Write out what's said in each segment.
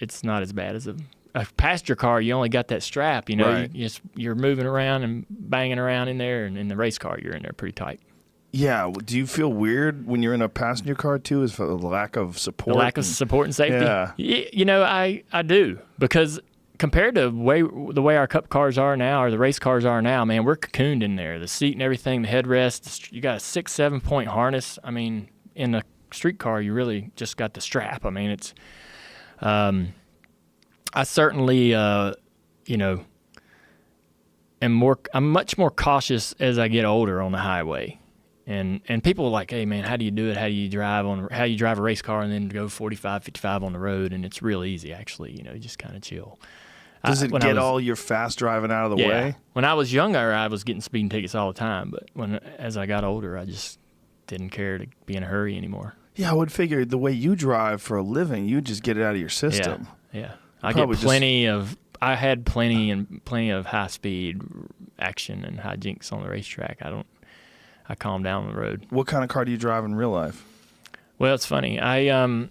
it's not as bad as a passenger car. You only got that strap, you know. Right. You're moving around and banging around in there, and in the race car, you're in there pretty tight. Yeah. Do you feel weird when you're in a passenger car too? Is for the lack of support? The lack of support and safety. Yeah. You know, I do, because compared to the way our cup cars are now, or the race cars are now, man, we're cocooned in there. The seat and everything, the headrest, you got a 6-7 point harness. I mean, in a street car, you really just got the strap. I mean, it's, I certainly, you know, I'm much more cautious as I get older on the highway. And people are like, hey man, how do you do it? How do you drive a race car and then go 45, 55 on the road? And it's real easy, actually. You know, you just kind of chill. Does it get all your fast driving out of the way? When I was younger, I was getting speeding tickets all the time. But as I got older, I just didn't care to be in a hurry anymore. Yeah, I would figure the way you drive for a living, you just get it out of your system. Yeah. I had plenty of high speed action and hijinks on the racetrack. I calm down on the road. What kind of car do you drive in real life? Well, it's funny. I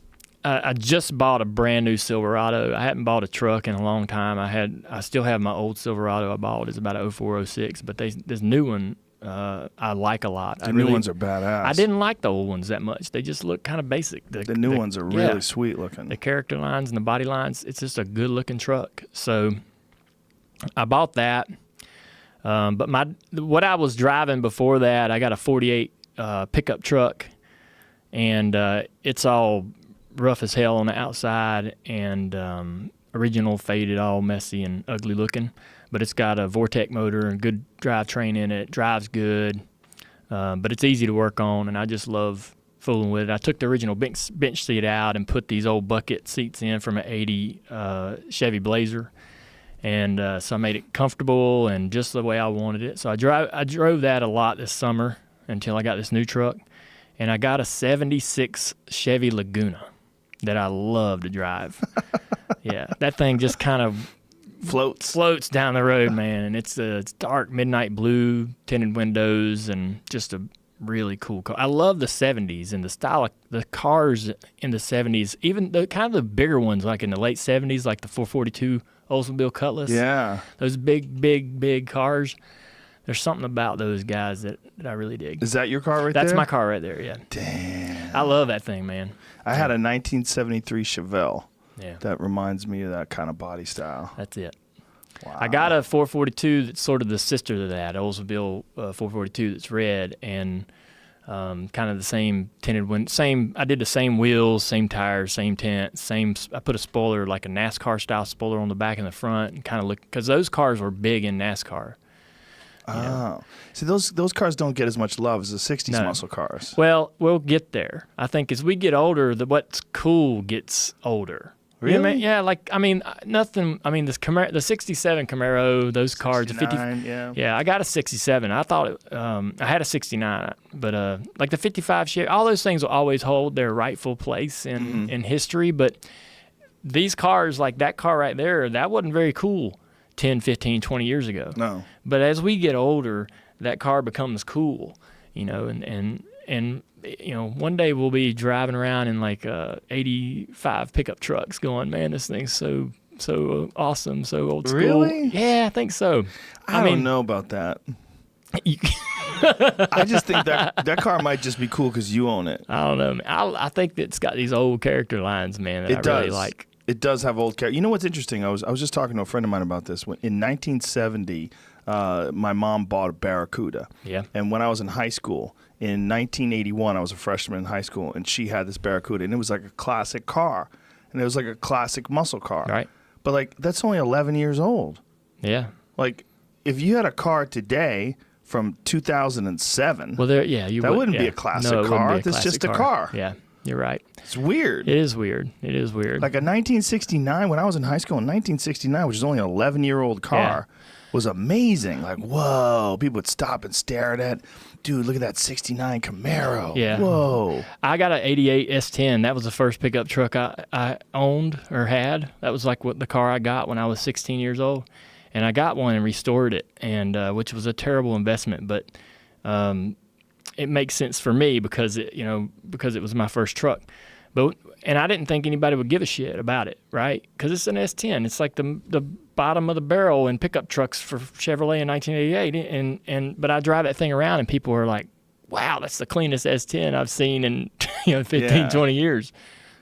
just bought a brand new Silverado. I hadn't bought a truck in a long time. I still have my old Silverado I bought. It's about a 04, 06, but this new one I like a lot. The new ones are badass. I didn't like the old ones that much. They just look kind of basic. The new ones are really sweet looking. The character lines and the body lines, it's just a good looking truck. So I bought that. But what I was driving before that, I got a 48 pickup truck, and it's all rough as hell on the outside, and original faded, all messy and ugly looking. But it's got a Vortec motor and good drivetrain in it. Drives good, but it's easy to work on, and I just love fooling with it. I took the original bench seat out and put these old bucket seats in from an 80 Chevy Blazer. And so I made it comfortable and just the way I wanted it. So I drove that a lot this summer until I got this new truck. And I got a 76 Chevy Laguna that I love to drive. Yeah, that thing just kind of floats down the road, man. And it's dark midnight blue, tinted windows, and just a really cool car. I love the 70s and the style of the cars in the 70s, even the kind of the bigger ones, like in the late 70s, like the 442 Oldsmobile Cutlass. Yeah. Those big cars. There's something about those guys that I really dig. Is that your car right there? That's my car right there, yeah. Damn. I love that thing, man. I had a 1973 Chevelle. Yeah. That reminds me of that kind of body style. That's it. Wow. I got a 442 that's sort of the sister to that, Oldsmobile 442 that's red, and kind of the same tinted I did the same wheels, same tires, same tent, I put a spoiler, like a NASCAR style spoiler on the back and the front, and kind of because those cars were big in NASCAR. Oh. See, those cars don't get as much love as the 60s muscle cars. Well, we'll get there. I think as we get older, what's cool gets older. Really? You know what I mean? Yeah, like, I mean, nothing, I mean, the 67 Camaro, those cars, the 50, yeah, I got a 67. I thought I had a 69, but like the 55 Chevy, all those things will always hold their rightful place in history, but these cars, like that car right there, that wasn't very cool 10, 15, 20 years ago. No. But as we get older, that car becomes cool, you know, and you know, one day we'll be driving around in like 85 pickup trucks going, man, this thing's so awesome, so old school. Really? Yeah, I think so. I don't know about that. I just think that car might just be cool because you own it. I don't know, man. I think it's got these old character lines, man, that I really like. It does have old character. You know what's interesting? I was just talking to a friend of mine about this. In 1970, my mom bought a Barracuda. Yeah. And when I was in high school, in 1981, I was a freshman in high school, and she had this Barracuda, and it was like a classic car, and it was like a classic muscle car. Right. But like that's only 11 years old. Yeah. Like if you had a car today from 2007, well, that wouldn't be a classic car. It's just a car. Yeah. You're right. It's weird. It is weird. Like a 1969, when I was in high school in 1969, which is only an 11-year-old car, was amazing. Like, whoa, people would stop and stare at it. Dude, look at that 69 Camaro. Yeah. Whoa. I got an 88 S10. That was the first pickup truck I owned or had. That was like the car I got when I was 16 years old. And I got one and restored it, and which was a terrible investment, but it makes sense for me because it was my first truck. And I didn't think anybody would give a shit about it, right? Because it's an S10. It's like the bottom of the barrel in pickup trucks for Chevrolet in 1988. But I drive that thing around, and people are like, "Wow, that's the cleanest S10 I've seen in 15, 20 years."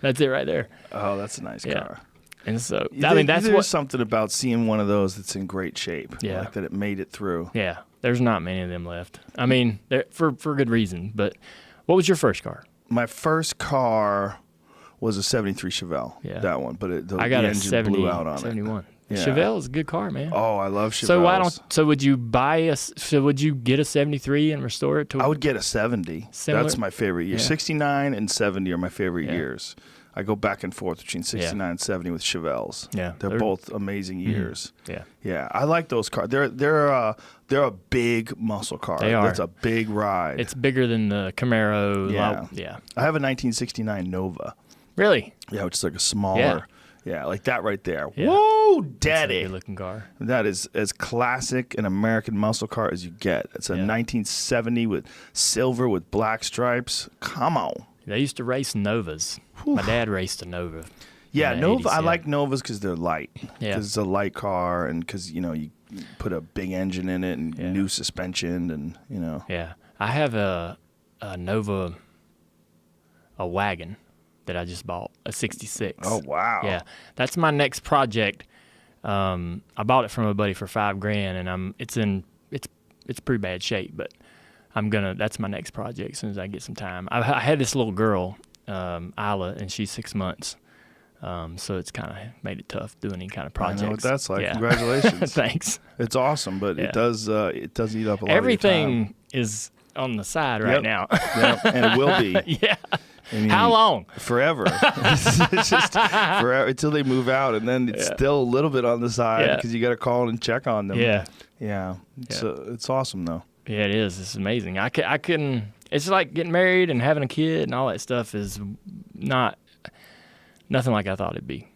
That's it right there. Oh, that's a nice car. And so, there's something about seeing one of those that's in great shape. Yeah. Like that it made it through. Yeah, there's not many of them left. I mean, for good reason. But what was your first car? My first car was a 73 Chevelle. Yeah. That one. But the engine blew out on 71. it. Yeah. Chevelle is a good car, man. Oh, I love Chevelles. So would you would you get a 73 and restore it to I would get a 70. Similar? That's my favorite year. Yeah. 69 and 70 are my favorite years. I go back and forth between 69 and 70 with Chevelles. Yeah. They're both amazing years. Yeah. Yeah, I like those cars. They're a big muscle car. They are. It's a big ride. It's bigger than the Camaro. Yeah. Yeah. I have a 1969 Nova. Really? Yeah, which is like a smaller. Yeah, like that right there. Yeah. Whoa, daddy. That's a good looking car. That is as classic an American muscle car as you get. It's a 1970 with silver with black stripes. Come on. They used to race Novas. Whew. My dad raced a Nova. Yeah, Nova. 80s, I like Novas because they're light. Yeah. Because it's a light car and because, you put a big engine in it and new suspension and, Yeah. I have a Nova, a wagon that I just bought, a 66. Oh, wow. Yeah. That's my next project. I bought it from a buddy for $5,000 and it's pretty bad shape, but that's my next project as soon as I get some time. I had this little girl, Isla, and she's 6 months. So it's kind of made it tough doing any kind of projects. I know what that's like. Yeah. Congratulations. Thanks. It's awesome, but it does eat up a lot of your Everything time. is on the side right now. Yep, and it will be. Yeah. I mean, how long? Forever. It's just forever until they move out, and then it's still a little bit on the side because you got to call and check on them. Yeah. Yeah. It's awesome though. Yeah, it is. It's amazing. I couldn't. It's like getting married and having a kid and all that stuff is nothing like I thought it'd be.